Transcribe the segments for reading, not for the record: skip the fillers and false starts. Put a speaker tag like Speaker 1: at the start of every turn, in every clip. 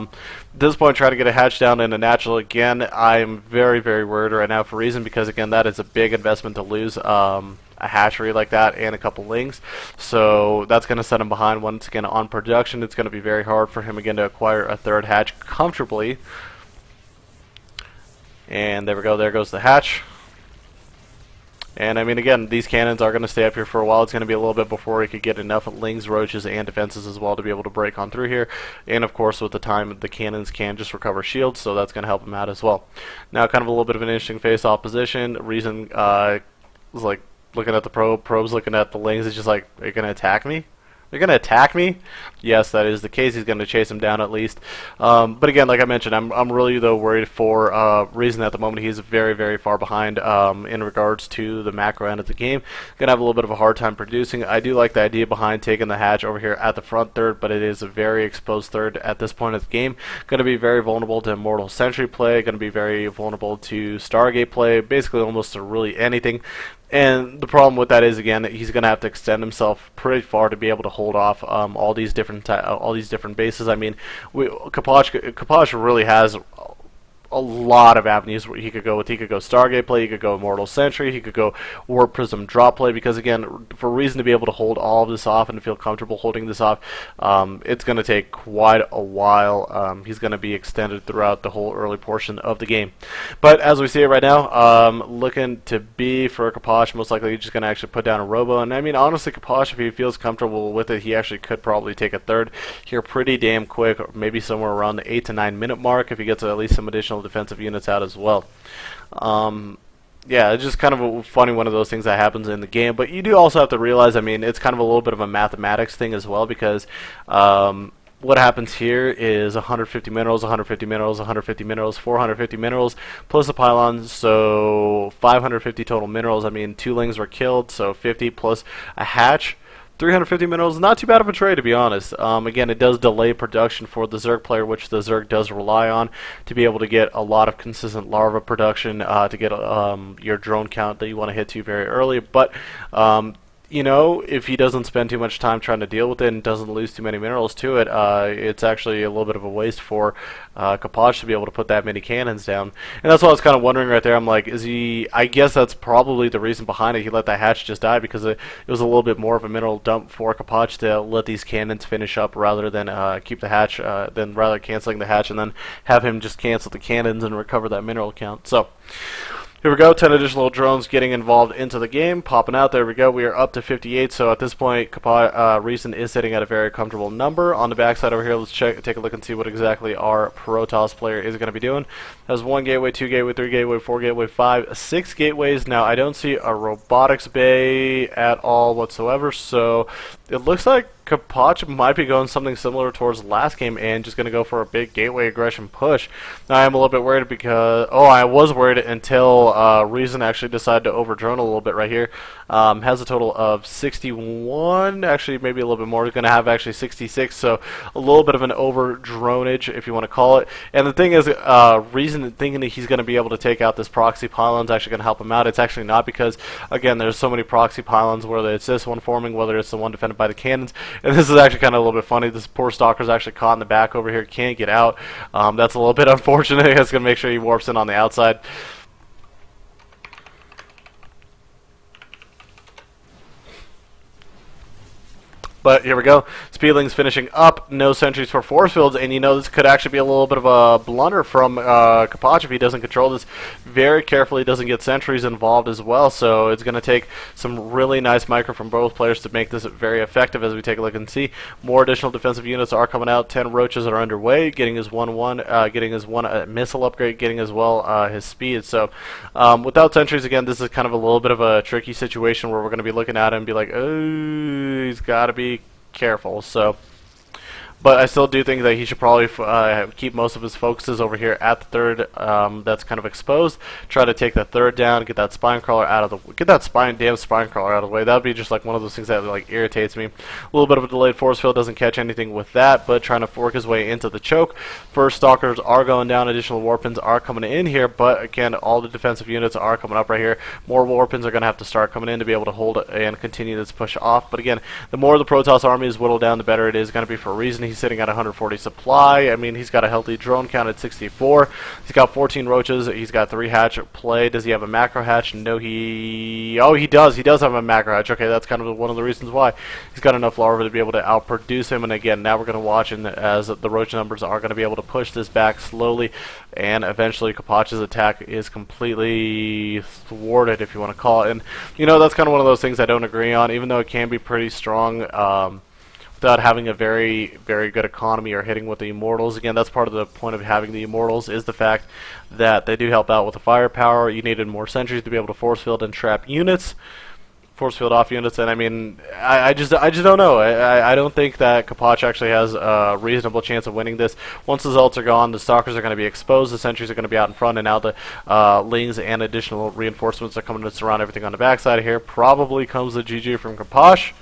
Speaker 1: At this point, trying to get a hatch down in a natural again, I'm very, very worried right now for reason because, again, that is a big investment to lose a hatchery like that and a couple lings. So that's going to set him behind once again on production. It's going to be very hard for him again to acquire a third hatch comfortably. And there we go. There goes the hatch. And I mean, again, these cannons are going to stay up here for a while. It's going to be a little bit before he could get enough lings, roaches, and defenses as well to be able to break on through here. And of course, with the time, the cannons can just recover shields, so that's going to help him out as well. Now, kind of a little bit of an interesting face-off position. Reason was like looking at the probe's looking at the lings. It's just like, are you going to attack me? They're going to attack me? Yes, that is the case. He's going to chase him down at least. But again, like I mentioned, I'm really, though, worried for reason at the moment. He's very, very far behind in regards to the macro end of the game. Going to have a little bit of a hard time producing. I do like the idea behind taking the hatch over here at the front third, but it is a very exposed third at this point of the game. Going to be very vulnerable to Immortal Sentry play. Going to be very vulnerable to Stargate play. Basically almost to really anything. And the problem with that is, again, he's going to have to extend himself pretty far to be able to hold off all these different bases. I mean, Kapach really has a lot of avenues where he could go with. He could go Stargate play, he could go Immortal Sentry, he could go Warp Prism drop play, because again, for a reason to be able to hold all of this off and to feel comfortable holding this off, it's going to take quite a while. He's going to be extended throughout the whole early portion of the game. But as we see it right now, looking to be for Kapach, most likely he's just going to actually put down a Robo. And I mean, honestly, Kapach, if he feels comfortable with it, he actually could probably take a third here pretty damn quick, or maybe somewhere around the 8 to 9 minute mark if he gets at least some additional defensive units out as well. Yeah, it's just kind of a funny one of those things that happens in the game. But you do also have to realize, I mean, it's kind of a little bit of a mathematics thing as well, because what happens here is 150 minerals, 150 minerals, 150 minerals, 450 minerals, plus the pylons, so 550 total minerals. I mean, 2 lings were killed, so 50 plus a hatch. 350 minerals, not too bad of a trade, to be honest. Again, it does delay production for the Zerg player, which the Zerg does rely on to be able to get a lot of consistent larva production, to get your drone count that you want to hit to very early. But you know, if he doesn't spend too much time trying to deal with it and doesn't lose too many minerals to it, it's actually a little bit of a waste for Kapach to be able to put that many cannons down. And that's what I was kind of wondering right there. I'm like, is he... I guess that's probably the reason behind it. He let that hatch just die because it was a little bit more of a mineral dump for Kapach to let these cannons finish up rather than keep the hatch, than rather canceling the hatch and then have him just cancel the cannons and recover that mineral count. So... here we go, 10 additional drones getting involved into the game, popping out. There we go, we are up to 58, so at this point, Reason is sitting at a very comfortable number. On the backside over here, let's take a look and see what exactly our Protoss player is going to be doing. Has 1 gateway, 2 gateway, 3 gateway, 4 gateway, 5, 6 gateways. Now, I don't see a robotics bay at all whatsoever, so it looks like Kapach might be going something similar towards last game and just going to go for a big gateway aggression push. Now, I am a little bit worried because... oh, I was worried until Reason actually decided to overdrone a little bit right here. Has a total of 61, actually maybe a little bit more. He's going to have actually 66, so a little bit of an overdronage, if you want to call it. And the thing is, Reason thinking that he's going to be able to take out this proxy pylon is actually going to help him out. It's actually not, because, again, there's so many proxy pylons, whether it's this one forming, whether it's the one defended by the cannons. And this is actually kind of a little bit funny. This poor stalker's actually caught in the back over here, can't get out. That's a little bit unfortunate. It's going to make sure he warps in on the outside. But here we go. Speedlings finishing up. No sentries for force fields. And you know, this could actually be a little bit of a blunder from Kapach if he doesn't control this very carefully. Doesn't get sentries involved as well. So it's going to take some really nice micro from both players to make this very effective. As we take a look and see, more additional defensive units are coming out. 10 roaches are underway. Getting his 1-1. Getting his 1 missile upgrade. Getting as well his speed. So without sentries, again, this is kind of a little bit of a tricky situation where we're going to be looking at him and be like, oh, he's got to be careful. So, but I still do think that he should probably keep most of his focuses over here at the third. That's kind of exposed. Try to take that third down. Get that spine crawler out of the. Get that damn spine crawler out of the way. That would be just like one of those things that like irritates me. A little bit of a delayed force field, doesn't catch anything with that, but trying to work his way into the choke. First stalkers are going down. Additional warpins are coming in here, but again, all the defensive units are coming up right here. More warpins are going to have to start coming in to be able to hold it and continue this push off. But again, the more the Protoss army is whittled down, the better it is going to be for a reason. he's sitting at 140 supply. I mean, he's got a healthy drone count at 64. He's got 14 roaches. He's got 3 hatch at play. Does he have a macro hatch? No, he does. He does have a macro hatch. Okay, that's kind of one of the reasons why he's got enough larvae to be able to outproduce him. And again, now we're going to watch as the roach numbers are going to be able to push this back slowly, and eventually Kapach's attack is completely thwarted, if you want to call it. And you know, that's kind of one of those things I don't agree on, even though it can be pretty strong. Without having a very, very good economy or hitting with the Immortals. Again, that's part of the point of having the Immortals, is the fact that they do help out with the firepower. You needed more sentries to be able to force field and trap units, force field off units, and I mean, I just don't know. I don't think that Kapach actually has a reasonable chance of winning this. Once the Zults are gone, the Stalkers are going to be exposed, the sentries are going to be out in front, and now the Lings and additional reinforcements are coming to surround everything on the backside here. Probably comes the GG from Kapach.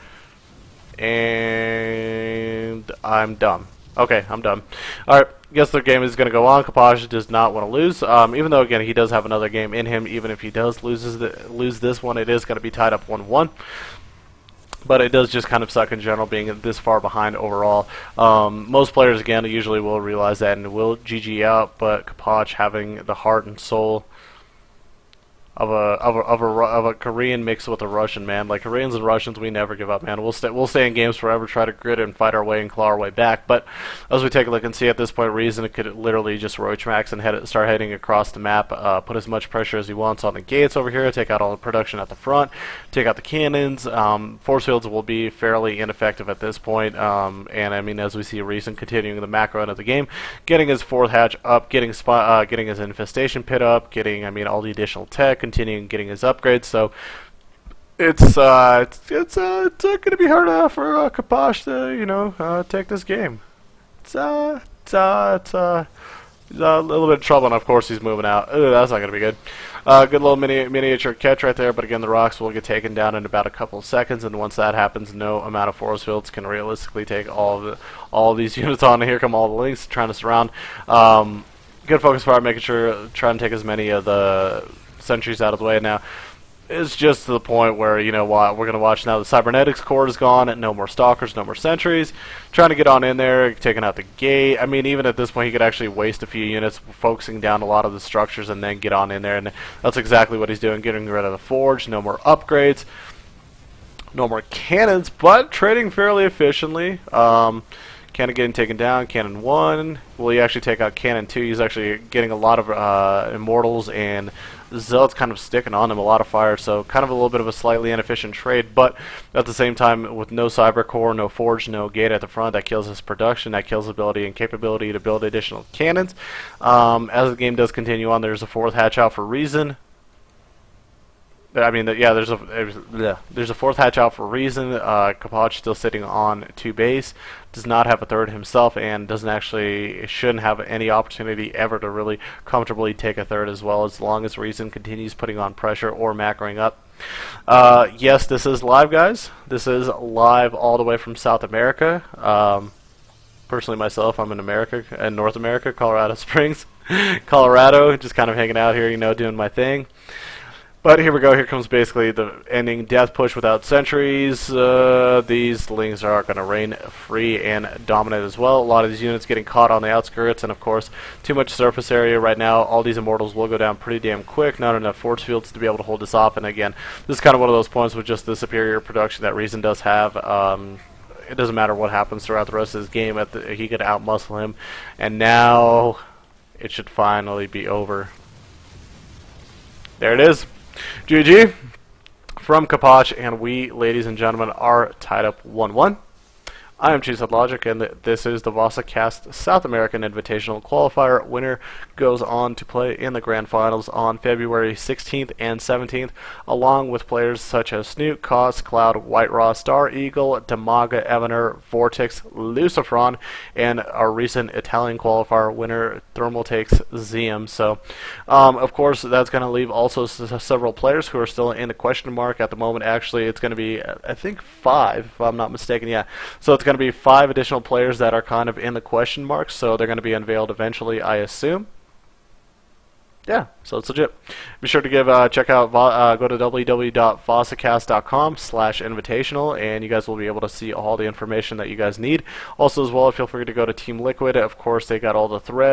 Speaker 1: And I'm done. Okay, I'm done. Alright, guess their game is going to go on. Kapach does not want to lose. Even though, again, he does have another game in him. Even if he does lose this one, it is going to be tied up 1-1. But it does just kind of suck in general being this far behind overall. Most players, again, usually will realize that and will GG out. But Kapach having the heart and soul of a Korean mixed with a Russian, man. Like, Koreans and Russians, we never give up, man. We'll stay in games forever, try to grit and fight our way and claw our way back. But as we take a look and see at this point, Reason could literally just roach max and start heading across the map, put as much pressure as he wants on the gates over here, take out all the production at the front, take out the cannons. Force fields will be fairly ineffective at this point. And I mean, as we see Reason continuing the macro end of the game, getting his 4th hatch up, getting his infestation pit up, getting, I mean, all the additional tech, continuing getting his upgrades. So it's going to be hard for Kapach to, you know, take this game. He's a little bit of trouble, and of course he's moving out. Ooh, that's not going to be good. Good little miniature catch right there, but again, the rocks will get taken down in about a couple of seconds, and once that happens, no amount of force fields can realistically take all of these units on. And here come all the Lings trying to surround. Good focus fire, making sure, trying to take as many of the sentries out of the way. Now it's just to the point where, you know what, we're going to watch now. The cybernetics core is gone, no more stalkers, no more sentries, trying to get on in there, taking out the gate. I mean, even at this point he could actually waste a few units focusing down a lot of the structures and then get on in there, and that's exactly what he's doing, getting rid of the forge. No more upgrades, no more cannons, but trading fairly efficiently. Cannon getting taken down. Cannon 1. Will he actually take out Cannon 2? He's actually getting a lot of Immortals, and Zealot's kind of sticking on him, a lot of fire, so kind of a little bit of a slightly inefficient trade, but at the same time, with no Cyber Core, no Forge, no Gate at the front, that kills his production, that kills his ability and capability to build additional cannons. As the game does continue on, there's a 4th hatch out for Reason. I mean, yeah, there's a 4th hatch out for Reason. Kapach still sitting on 2 base, does not have a 3rd himself, and shouldn't have any opportunity ever to really comfortably take a 3rd as well, as long as Reason continues putting on pressure or macroing up. Yes, this is live, guys. This is live all the way from South America. Personally, myself, I'm in America, in North America, Colorado Springs, Colorado, just kind of hanging out here, you know, doing my thing. But here we go. Here comes basically the ending death push without sentries. These Lings are going to reign free and dominate as well. A lot of these units getting caught on the outskirts, and of course, too much surface area right now. All these Immortals will go down pretty damn quick. Not enough force fields to be able to hold this off. And again, this is kind of one of those points with just the superior production that Reason does have. It doesn't matter what happens throughout the rest of his game. He could outmuscle him. And now it should finally be over. There it is. GG from Kapach, and we, ladies and gentlemen, are tied up 1-1. I am Cheesehead Logic, and this is the Vasacast South American Invitational Qualifier. Winner goes on to play in the Grand Finals on February 16th and 17th, along with players such as Snoot, Cos, Cloud, White Raw, Star Eagle, Damaga, Evaner, Vortex, Lucifron, and our recent Italian qualifier winner, Thermal takes Zium. So, of course, that's going to leave also several players who are still in the question mark at the moment. Actually, it's going to be, I think, 5, if I'm not mistaken. Yeah. So it's going to be 5 additional players that are kind of in the question marks, so they're going to be unveiled eventually, I assume. Yeah, so it's legit. Be sure to check out go to www.vasacast.com/invitational, and you guys will be able to see all the information that you guys need. Also, as well, feel free to go to Team Liquid. Of course, they got all the threads.